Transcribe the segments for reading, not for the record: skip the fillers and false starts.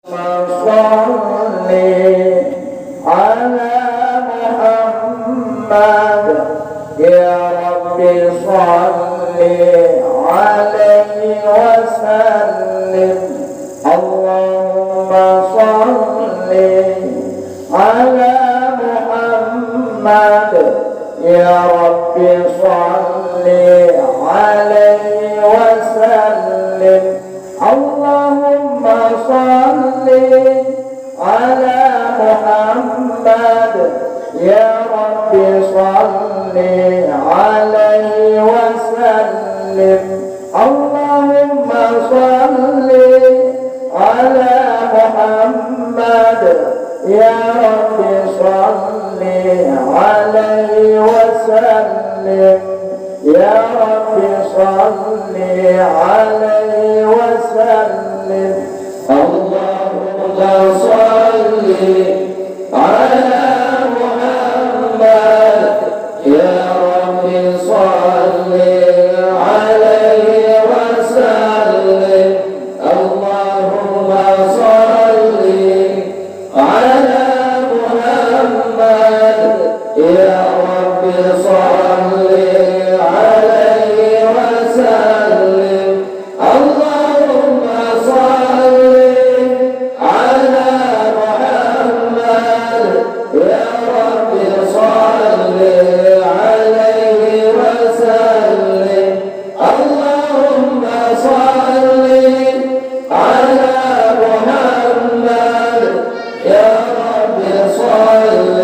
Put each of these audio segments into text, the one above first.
صل على محمد يا رب صل عليه وسلم اللهم صل على محمد يا رب صل عليه وسلم اللهم صل على محمد يا رب صل عليه وسلم اللهم صل على محمد يا رب صل عليه وسلم يا رب صل عليه وسلم اللهم صل على محمد يا رب صل عليه وسلم اللهم صل على محمد يا رب صل عليه وسلم اللهم صل على محمد يا رب صل عليه وسلم اللهم صل على محمد يا رب صل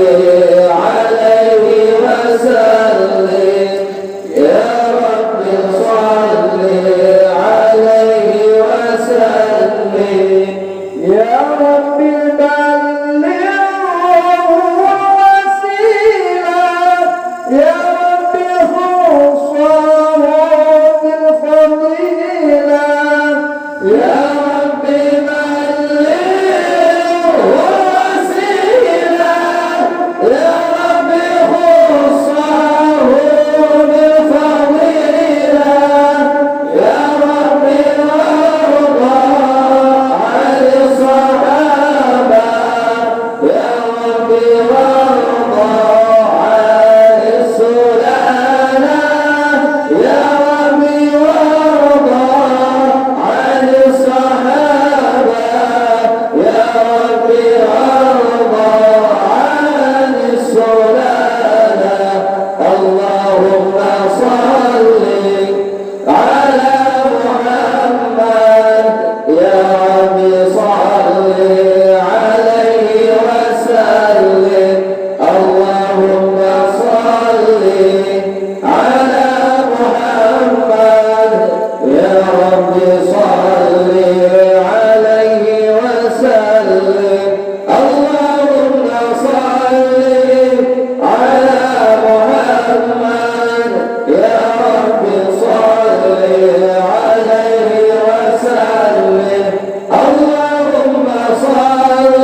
عليه وسلم يا رب صل عليه وسلم يا رب بلغه وسيلة يا رب خصه بالفضيلة يا رب بلغه وسيلة يا رب خصه بالفضيلة يا رب وارضى عن الصحابة يا رب وارضى عن السلالة يا رب وارضى عن الصحابة يا رب وارضى عن السلالة اللهم صل على محمد يا رب صل عليه وسلم اللهم صل على محمد يا رب صل عليه وسلم اللهم صل على محمد يا رب صل عليه وسلم اللهم صل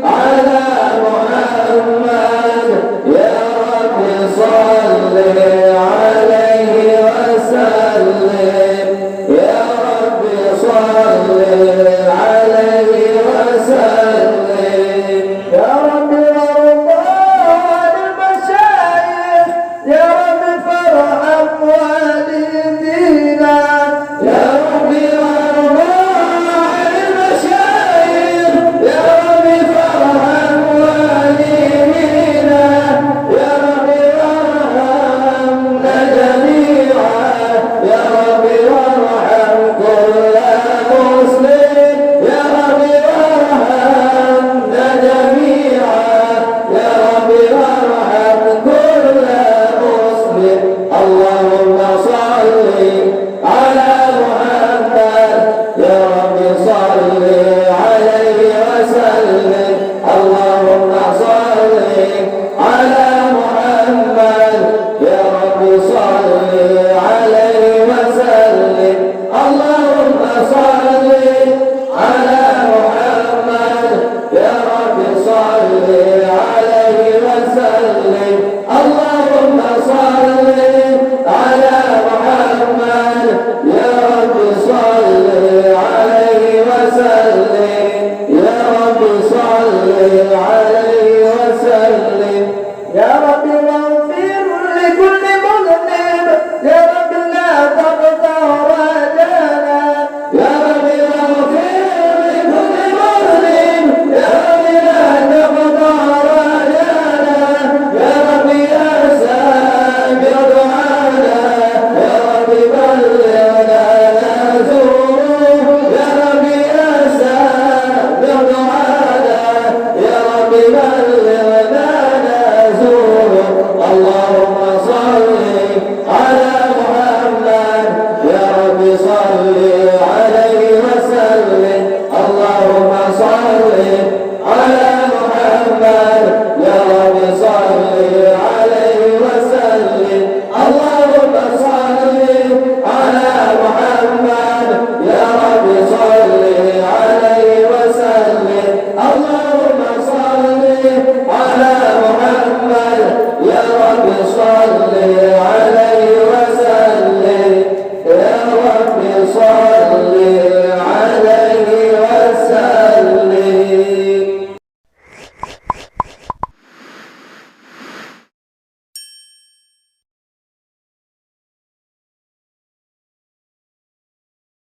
على محمد يا رب صل عليه وسلم يا رب صل عليه وسلم يا رب وارضى عن المشايخ يا رب فارحم والدينا يا رب وارضى عن المشايخ يا رب فارحم والدينا يا رب وارحمنا جميعا يا رب وارحم كل مسلم يا رب وارحمنا جميعا يا رب وارحم كل مسلم اللهم صل